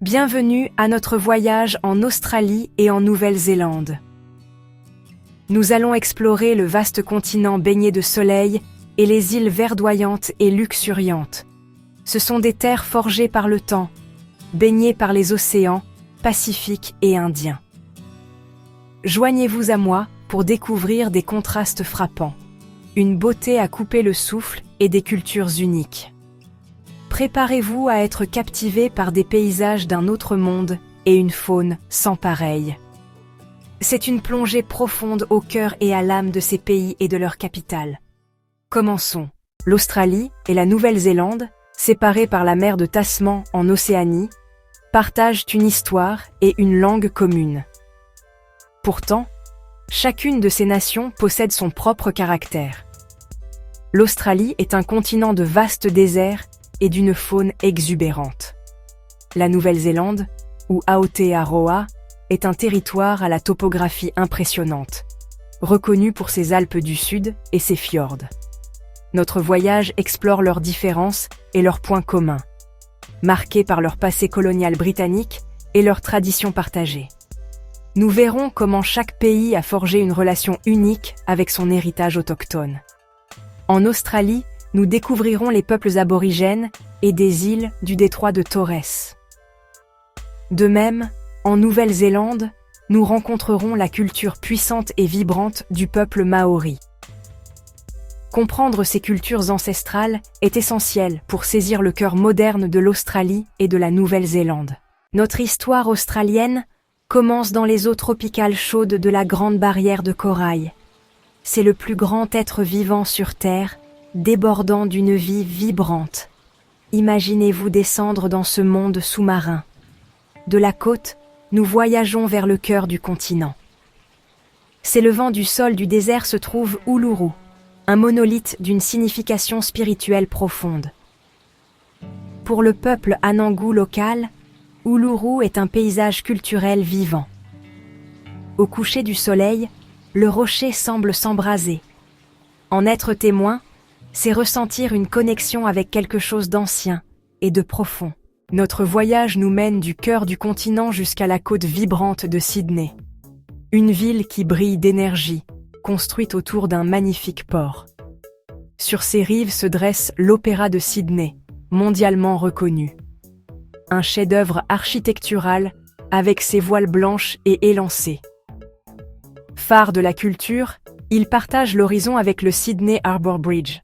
Bienvenue à notre voyage en Australie et en Nouvelle-Zélande. Nous allons explorer le vaste continent baigné de soleil et les îles verdoyantes et luxuriantes. Ce sont des terres forgées par le temps, baignées par les océans Pacifique et Indien. Joignez-vous à moi pour découvrir des contrastes frappants, une beauté à couper le souffle et des cultures uniques. Préparez-vous à être captivé par des paysages d'un autre monde et une faune sans pareille. C'est une plongée profonde au cœur et à l'âme de ces pays et de leurs capitales. Commençons. L'Australie et la Nouvelle-Zélande, séparées par la mer de Tasman en Océanie, partagent une histoire et une langue commune. Pourtant, chacune de ces nations possède son propre caractère. L'Australie est un continent de vastes déserts et d'une faune exubérante. La Nouvelle-Zélande, ou Aotearoa, est un territoire à la topographie impressionnante, reconnu pour ses Alpes du Sud et ses fjords. Notre voyage explore leurs différences et leurs points communs, marqués par leur passé colonial britannique et leurs traditions partagées. Nous verrons comment chaque pays a forgé une relation unique avec son héritage autochtone. En Australie, nous découvrirons les peuples aborigènes et des îles du détroit de Torres. De même, en Nouvelle-Zélande, nous rencontrerons la culture puissante et vibrante du peuple maori. Comprendre ces cultures ancestrales est essentiel pour saisir le cœur moderne de l'Australie et de la Nouvelle-Zélande. Notre histoire australienne commence dans les eaux tropicales chaudes de la Grande Barrière de Corail. C'est le plus grand être vivant sur Terre, débordant d'une vie vibrante. Imaginez-vous descendre dans ce monde sous-marin. De la côte, nous voyageons vers le cœur du continent. S'élevant du sol du désert se trouve Uluru, un monolithe d'une signification spirituelle profonde. Pour le peuple Anangu local, Uluru est un paysage culturel vivant. Au coucher du soleil, le rocher semble s'embraser. En être témoin, c'est ressentir une connexion avec quelque chose d'ancien et de profond. Notre voyage nous mène du cœur du continent jusqu'à la côte vibrante de Sydney. Une ville qui brille d'énergie, construite autour d'un magnifique port. Sur ses rives se dresse l'Opéra de Sydney, mondialement reconnu. Un chef-d'œuvre architectural avec ses voiles blanches et élancées. Phare de la culture, il partage l'horizon avec le Sydney Harbour Bridge.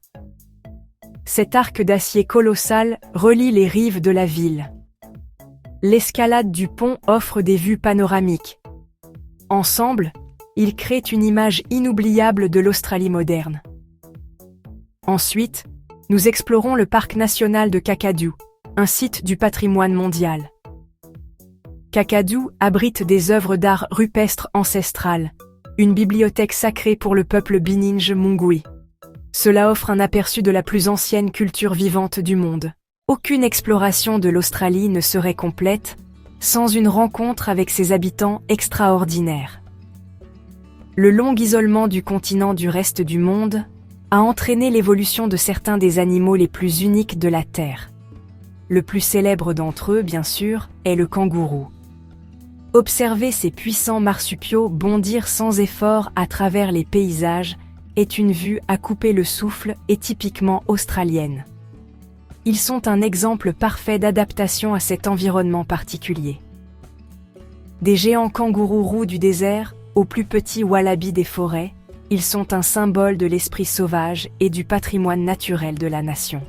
Cet arc d'acier colossal relie les rives de la ville. L'escalade du pont offre des vues panoramiques. Ensemble, ils créent une image inoubliable de l'Australie moderne. Ensuite, nous explorons le parc national de Kakadu, un site du patrimoine mondial. Kakadu abrite des œuvres d'art rupestres ancestrales, une bibliothèque sacrée pour le peuple Bininj-Mungwi. Cela offre un aperçu de la plus ancienne culture vivante du monde. Aucune exploration de l'Australie ne serait complète sans une rencontre avec ses habitants extraordinaires. Le long isolement du continent du reste du monde a entraîné l'évolution de certains des animaux les plus uniques de la Terre. Le plus célèbre d'entre eux, bien sûr, est le kangourou. Observer ces puissants marsupiaux bondir sans effort à travers les paysages est une vue à couper le souffle et typiquement australienne. Ils sont un exemple parfait d'adaptation à cet environnement particulier. Des géants kangourous roux du désert aux plus petits wallabies des forêts, ils sont un symbole de l'esprit sauvage et du patrimoine naturel de la nation.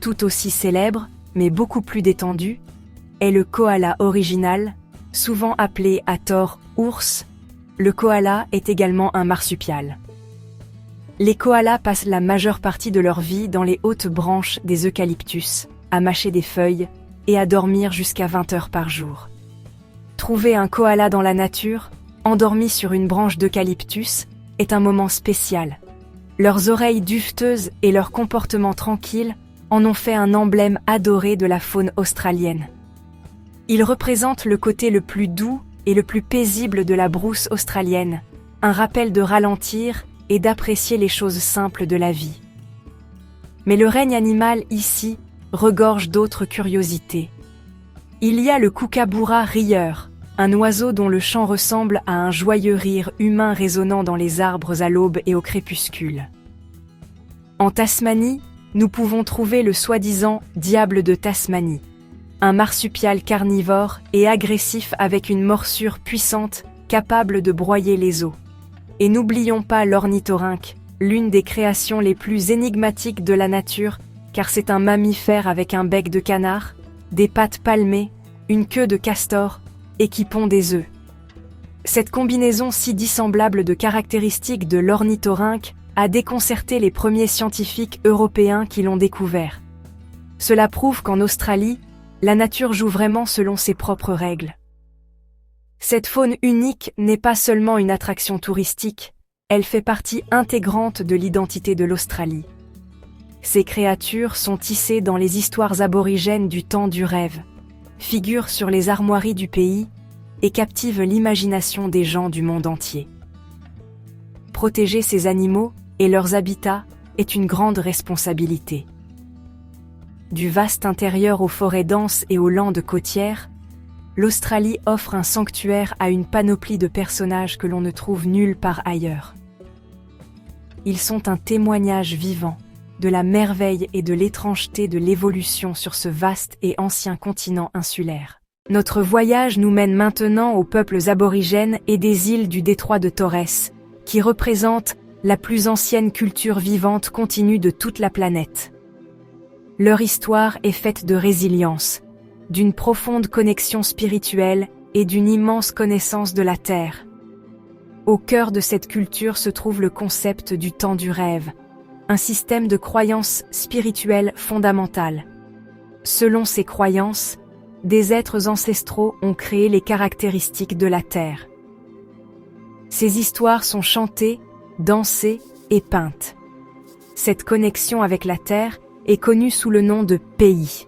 Tout aussi célèbre, mais beaucoup plus détendu, est le koala original, souvent appelé à tort ours. Le koala est également un marsupial. Les koalas passent la majeure partie de leur vie dans les hautes branches des eucalyptus, à mâcher des feuilles et à dormir jusqu'à 20 heures par jour. Trouver un koala dans la nature, endormi sur une branche d'eucalyptus, est un moment spécial. Leurs oreilles duveteuses et leur comportement tranquille en ont fait un emblème adoré de la faune australienne. Ils représentent le côté le plus doux et le plus paisible de la brousse australienne, un rappel de ralentir et d'apprécier les choses simples de la vie. Mais le règne animal ici regorge d'autres curiosités. Il y a le kookaburra rieur, un oiseau dont le chant ressemble à un joyeux rire humain résonnant dans les arbres à l'aube et au crépuscule. En Tasmanie, nous pouvons trouver le soi-disant diable de Tasmanie, un marsupial carnivore et agressif avec une morsure puissante capable de broyer les os. Et n'oublions pas l'ornithorynque, l'une des créations les plus énigmatiques de la nature, car c'est un mammifère avec un bec de canard, des pattes palmées, une queue de castor, et qui pond des œufs. Cette combinaison si dissemblable de caractéristiques de l'ornithorynque a déconcerté les premiers scientifiques européens qui l'ont découvert. Cela prouve qu'en Australie, la nature joue vraiment selon ses propres règles. Cette faune unique n'est pas seulement une attraction touristique, elle fait partie intégrante de l'identité de l'Australie. Ces créatures sont tissées dans les histoires aborigènes du temps du rêve, figurent sur les armoiries du pays et captivent l'imagination des gens du monde entier. Protéger ces animaux et leurs habitats est une grande responsabilité. Du vaste intérieur aux forêts denses et aux landes côtières, l'Australie offre un sanctuaire à une panoplie de personnages que l'on ne trouve nulle part ailleurs. Ils sont un témoignage vivant de la merveille et de l'étrangeté de l'évolution sur ce vaste et ancien continent insulaire. Notre voyage nous mène maintenant aux peuples aborigènes et des îles du détroit de Torres, qui représentent la plus ancienne culture vivante continue de toute la planète. Leur histoire est faite de résilience, d'une profonde connexion spirituelle et d'une immense connaissance de la Terre. Au cœur de cette culture se trouve le concept du temps du rêve, un système de croyances spirituelles fondamentales. Selon ces croyances, des êtres ancestraux ont créé les caractéristiques de la Terre. Ces histoires sont chantées, dansées et peintes. Cette connexion avec la Terre est connue sous le nom de pays.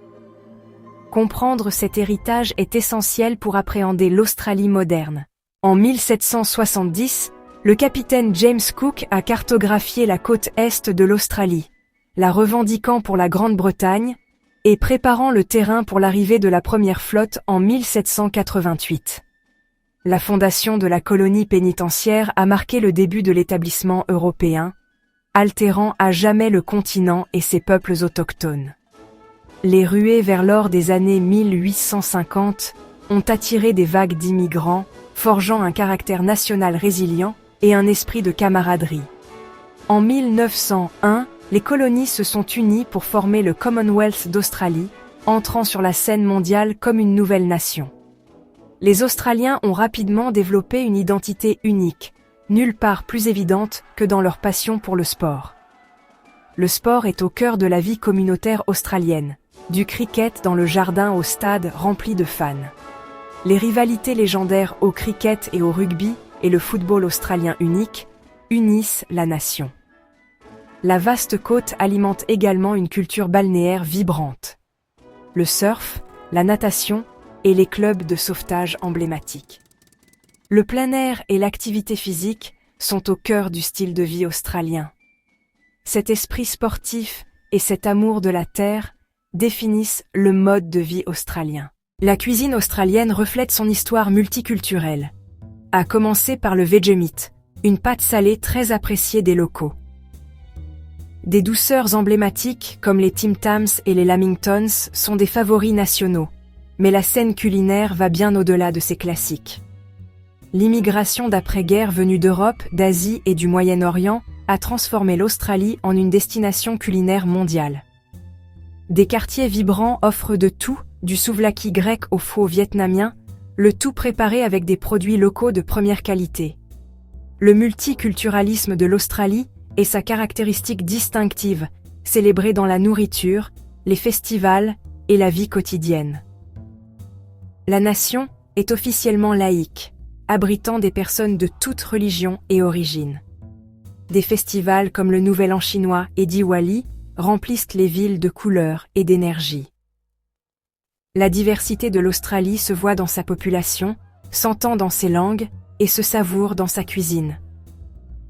Comprendre cet héritage est essentiel pour appréhender l'Australie moderne. En 1770, le capitaine James Cook a cartographié la côte est de l'Australie, la revendiquant pour la Grande-Bretagne et préparant le terrain pour l'arrivée de la première flotte en 1788. La fondation de la colonie pénitentiaire a marqué le début de l'établissement européen, altérant à jamais le continent et ses peuples autochtones. Les ruées vers l'or des années 1850 ont attiré des vagues d'immigrants, forgeant un caractère national résilient et un esprit de camaraderie. En 1901, les colonies se sont unies pour former le Commonwealth d'Australie, entrant sur la scène mondiale comme une nouvelle nation. Les Australiens ont rapidement développé une identité unique, nulle part plus évidente que dans leur passion pour le sport. Le sport est au cœur de la vie communautaire australienne, du cricket dans le jardin au stade rempli de fans. Les rivalités légendaires au cricket et au rugby et le football australien unique unissent la nation. La vaste côte alimente également une culture balnéaire vibrante. Le surf, la natation et les clubs de sauvetage emblématiques. Le plein air et l'activité physique sont au cœur du style de vie australien. Cet esprit sportif et cet amour de la terre définissent le mode de vie australien. La cuisine australienne reflète son histoire multiculturelle, à commencer par le Vegemite, une pâte salée très appréciée des locaux. Des douceurs emblématiques comme les Tim Tams et les Lamingtons sont des favoris nationaux, mais la scène culinaire va bien au-delà de ces classiques. L'immigration d'après-guerre venue d'Europe, d'Asie et du Moyen-Orient a transformé l'Australie en une destination culinaire mondiale. Des quartiers vibrants offrent de tout, du souvlaki grec au faux vietnamien, le tout préparé avec des produits locaux de première qualité. Le multiculturalisme de l'Australie est sa caractéristique distinctive, célébrée dans la nourriture, les festivals et la vie quotidienne. La nation est officiellement laïque, abritant des personnes de toutes religions et origines. Des festivals comme le Nouvel An chinois et Diwali remplissent les villes de couleurs et d'énergie. La diversité de l'Australie se voit dans sa population, s'entend dans ses langues et se savoure dans sa cuisine.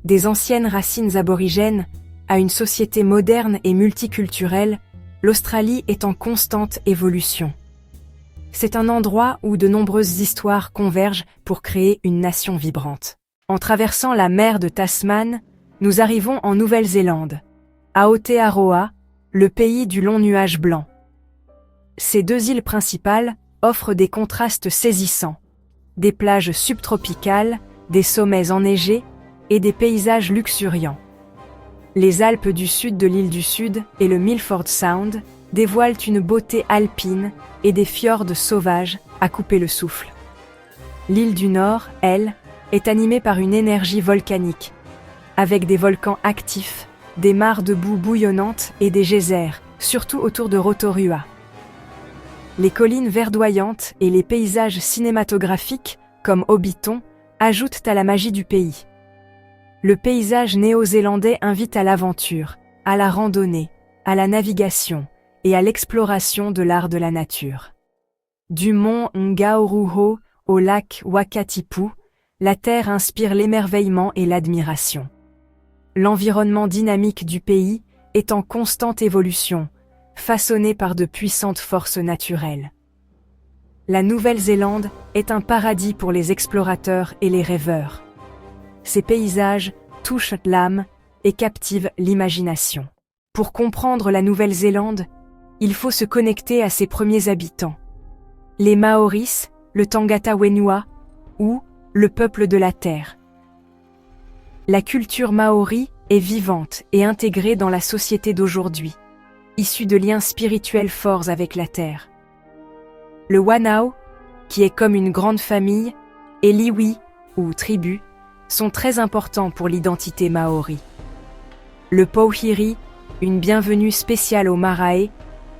Des anciennes racines aborigènes à une société moderne et multiculturelle, l'Australie est en constante évolution. C'est un endroit où de nombreuses histoires convergent pour créer une nation vibrante. En traversant la mer de Tasman, nous arrivons en Nouvelle-Zélande, à Aotearoa, le pays du long nuage blanc. Ces deux îles principales offrent des contrastes saisissants, des plages subtropicales, des sommets enneigés et des paysages luxuriants. Les Alpes du sud de l'île du Sud et le Milford Sound dévoilent une beauté alpine et des fjords sauvages à couper le souffle. L'île du Nord, elle, est animée par une énergie volcanique, avec des volcans actifs, des mares de boue bouillonnantes et des geysers, surtout autour de Rotorua. Les collines verdoyantes et les paysages cinématographiques, comme Hobbiton, ajoutent à la magie du pays. Le paysage néo-zélandais invite à l'aventure, à la randonnée, à la navigation et à l'exploration de l'art de la nature. Du mont Ngauruhoe au lac Wakatipu, la terre inspire l'émerveillement et l'admiration. L'environnement dynamique du pays est en constante évolution, façonné par de puissantes forces naturelles. La Nouvelle-Zélande est un paradis pour les explorateurs et les rêveurs. Ces paysages touchent l'âme et captivent l'imagination. Pour comprendre la Nouvelle-Zélande, il faut se connecter à ses premiers habitants. Les Maoris, le Tangata Whenua ou le peuple de la terre. La culture maori est vivante et intégrée dans la société d'aujourd'hui, issue de liens spirituels forts avec la terre. Le Wanao, qui est comme une grande famille, et l'Iwi, ou tribu, sont très importants pour l'identité maori. Le Pauhiri, une bienvenue spéciale aux Marae,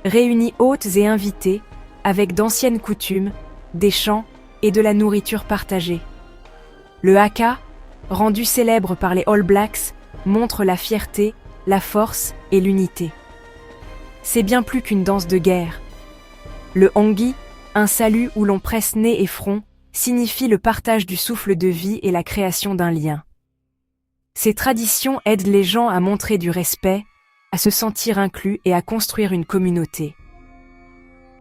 réunit hôtes et invités avec d'anciennes coutumes, des chants et de la nourriture partagée. Le Haka, rendu célèbre par les All Blacks, montre la fierté, la force et l'unité. C'est bien plus qu'une danse de guerre. Le Hongi, un salut où l'on presse nez et front, signifie le partage du souffle de vie et la création d'un lien. Ces traditions aident les gens à montrer du respect, à se sentir inclus et à construire une communauté.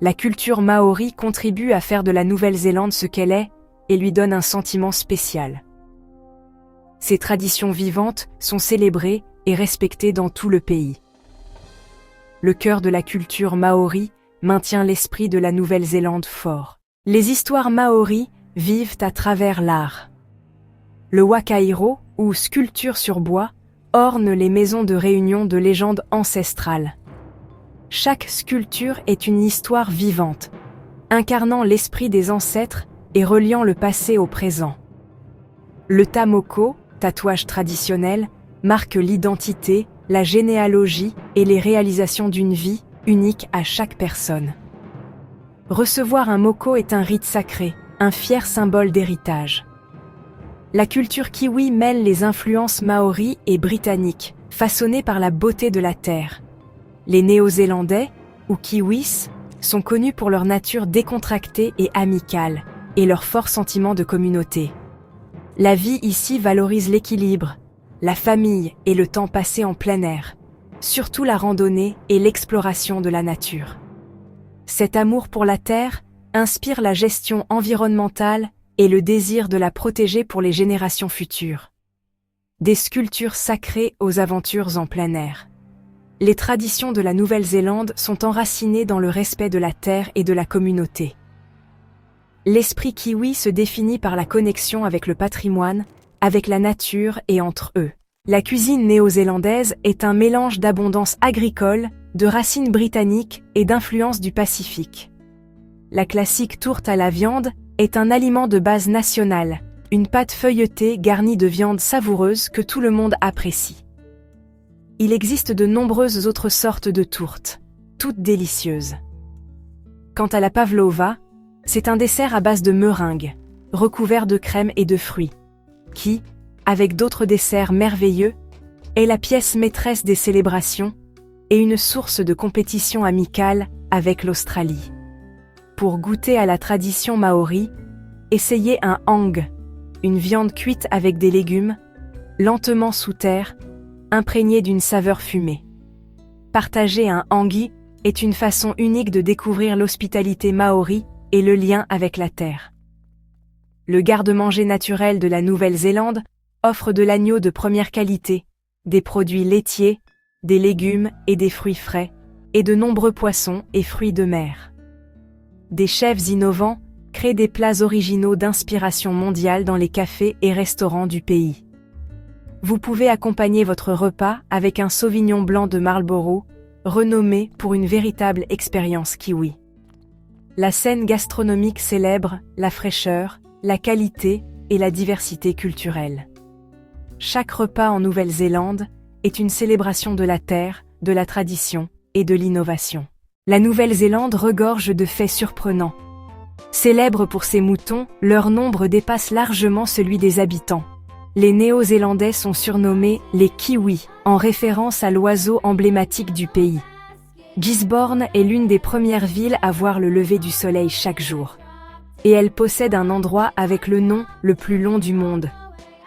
La culture maori contribue à faire de la Nouvelle-Zélande ce qu'elle est et lui donne un sentiment spécial. Ces traditions vivantes sont célébrées et respectées dans tout le pays. Le cœur de la culture maori maintient l'esprit de la Nouvelle-Zélande fort. Les histoires maoris vivent à travers l'art. Le wakairo, ou sculpture sur bois, orne les maisons de réunion de légendes ancestrales. Chaque sculpture est une histoire vivante, incarnant l'esprit des ancêtres et reliant le passé au présent. Le tamoko, tatouage traditionnel, marque l'identité, la généalogie et les réalisations d'une vie unique à chaque personne. Recevoir un moko est un rite sacré, un fier symbole d'héritage. La culture kiwi mêle les influences maoris et britanniques, façonnées par la beauté de la terre. Les Néo-Zélandais, ou Kiwis, sont connus pour leur nature décontractée et amicale, et leur fort sentiment de communauté. La vie ici valorise l'équilibre, la famille et le temps passé en plein air, surtout la randonnée et l'exploration de la nature. Cet amour pour la terre inspire la gestion environnementale et le désir de la protéger pour les générations futures. Des sculptures sacrées aux aventures en plein air. Les traditions de la Nouvelle-Zélande sont enracinées dans le respect de la terre et de la communauté. L'esprit kiwi se définit par la connexion avec le patrimoine, avec la nature et entre eux. La cuisine néo-zélandaise est un mélange d'abondance agricole, de racines britanniques et d'influences du Pacifique. La classique tourte à la viande est un aliment de base nationale, une pâte feuilletée garnie de viande savoureuse que tout le monde apprécie. Il existe de nombreuses autres sortes de tourtes, toutes délicieuses. Quant à la pavlova, c'est un dessert à base de meringue, recouvert de crème et de fruits, qui, avec d'autres desserts merveilleux, est la pièce maîtresse des célébrations et une source de compétition amicale avec l'Australie. Pour goûter à la tradition maori, essayez un hang, une viande cuite avec des légumes, lentement sous terre, imprégnée d'une saveur fumée. Partager un hangi est une façon unique de découvrir l'hospitalité maori et le lien avec la terre. Le garde-manger naturel de la Nouvelle-Zélande offre de l'agneau de première qualité, des produits laitiers, des légumes et des fruits frais, et de nombreux poissons et fruits de mer. Des chefs innovants créent des plats originaux d'inspiration mondiale dans les cafés et restaurants du pays. Vous pouvez accompagner votre repas avec un Sauvignon blanc de Marlborough, renommé pour une véritable expérience kiwi. La scène gastronomique célèbre la fraîcheur, la qualité et la diversité culturelle. Chaque repas en Nouvelle-Zélande est une célébration de la terre, de la tradition et de l'innovation. La Nouvelle-Zélande regorge de faits surprenants. Célèbre pour ses moutons, leur nombre dépasse largement celui des habitants. Les Néo-Zélandais sont surnommés les Kiwis, en référence à l'oiseau emblématique du pays. Gisborne est l'une des premières villes à voir le lever du soleil chaque jour. Et elle possède un endroit avec le nom le plus long du monde.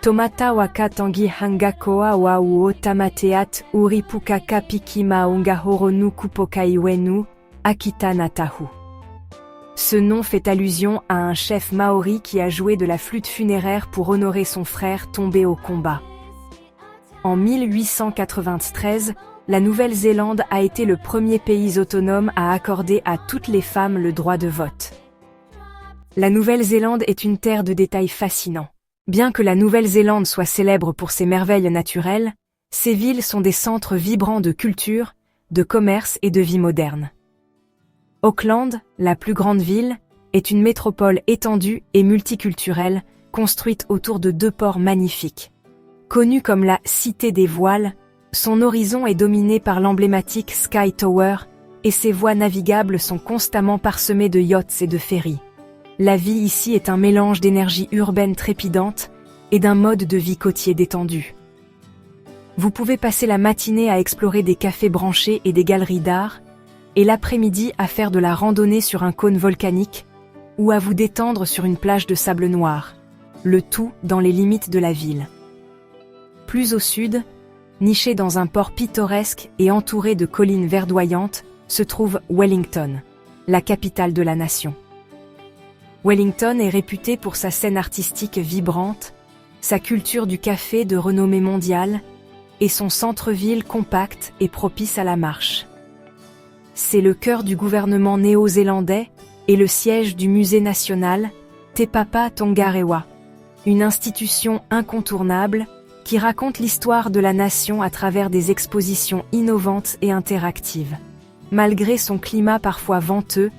Tomata waka tangi hanga koa wa uo tamateat uripukaka pikima unga horonu kupokai wenu, Akita Natahu. Ce nom fait allusion à un chef maori qui a joué de la flûte funéraire pour honorer son frère tombé au combat. En 1893, la Nouvelle-Zélande a été le premier pays autonome à accorder à toutes les femmes le droit de vote. La Nouvelle-Zélande est une terre de détails fascinants. Bien que la Nouvelle-Zélande soit célèbre pour ses merveilles naturelles, ses villes sont des centres vibrants de culture, de commerce et de vie moderne. Auckland, la plus grande ville, est une métropole étendue et multiculturelle, construite autour de 2 ports magnifiques. Connue comme la « Cité des voiles », son horizon est dominé par l'emblématique Sky Tower, et ses voies navigables sont constamment parsemées de yachts et de ferries. La vie ici est un mélange d'énergie urbaine trépidante et d'un mode de vie côtier détendu. Vous pouvez passer la matinée à explorer des cafés branchés et des galeries d'art, et l'après-midi à faire de la randonnée sur un cône volcanique, ou à vous détendre sur une plage de sable noir, le tout dans les limites de la ville. Plus au sud, niché dans un port pittoresque et entouré de collines verdoyantes, se trouve Wellington, la capitale de la nation. Wellington est réputée pour sa scène artistique vibrante, sa culture du café de renommée mondiale, et son centre-ville compact et propice à la marche. C'est le cœur du gouvernement néo-zélandais et le siège du musée national Te Papa Tongarewa, une institution incontournable qui raconte l'histoire de la nation à travers des expositions innovantes et interactives. Malgré son climat parfois venteux,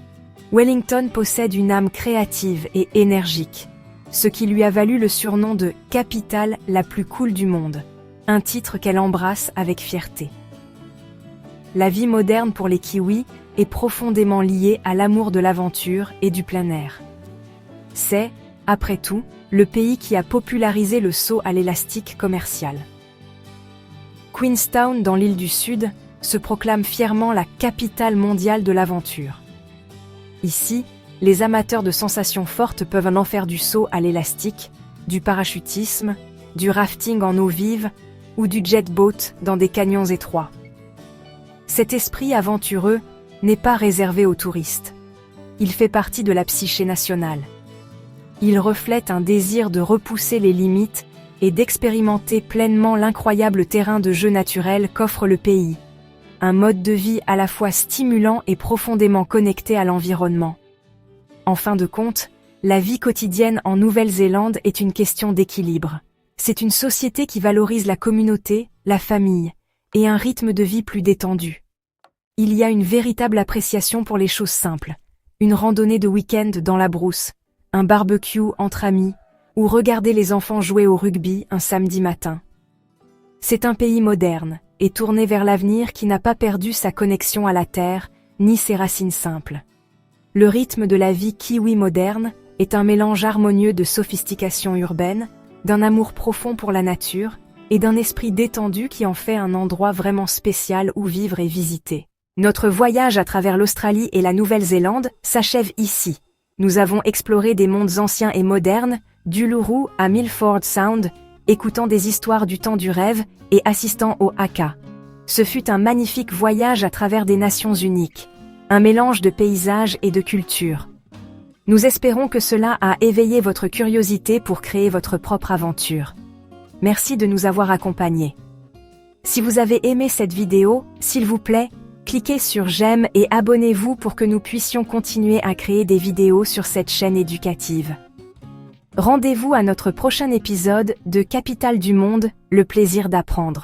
Wellington possède une âme créative et énergique, ce qui lui a valu le surnom de « capitale la plus cool du monde », un titre qu'elle embrasse avec fierté. La vie moderne pour les Kiwis est profondément liée à l'amour de l'aventure et du plein air. C'est, après tout, le pays qui a popularisé le saut à l'élastique commercial. Queenstown, dans l'île du Sud, se proclame fièrement la capitale mondiale de l'aventure. Ici, les amateurs de sensations fortes peuvent en faire du saut à l'élastique, du parachutisme, du rafting en eau vive ou du jet boat dans des canyons étroits. Cet esprit aventureux n'est pas réservé aux touristes. Il fait partie de la psyché nationale. Il reflète un désir de repousser les limites et d'expérimenter pleinement l'incroyable terrain de jeu naturel qu'offre le pays. Un mode de vie à la fois stimulant et profondément connecté à l'environnement. En fin de compte, la vie quotidienne en Nouvelle-Zélande est une question d'équilibre. C'est une société qui valorise la communauté, la famille, et un rythme de vie plus détendu. Il y a une véritable appréciation pour les choses simples. Une randonnée de week-end dans la brousse, un barbecue entre amis, ou regarder les enfants jouer au rugby un samedi matin. C'est un pays moderne et tourné vers l'avenir qui n'a pas perdu sa connexion à la terre, ni ses racines simples. Le rythme de la vie kiwi moderne est un mélange harmonieux de sophistication urbaine, d'un amour profond pour la nature, et d'un esprit détendu qui en fait un endroit vraiment spécial où vivre et visiter. Notre voyage à travers l'Australie et la Nouvelle-Zélande s'achève ici. Nous avons exploré des mondes anciens et modernes, d'Uluru à Milford Sound, écoutant des histoires du temps du rêve et assistant au haka. Ce fut un magnifique voyage à travers des nations uniques, un mélange de paysages et de cultures. Nous espérons que cela a éveillé votre curiosité pour créer votre propre aventure. Merci de nous avoir accompagnés. Si vous avez aimé cette vidéo, s'il vous plaît, cliquez sur j'aime et abonnez-vous pour que nous puissions continuer à créer des vidéos sur cette chaîne éducative. Rendez-vous à notre prochain épisode de Capitale du Monde, le plaisir d'apprendre.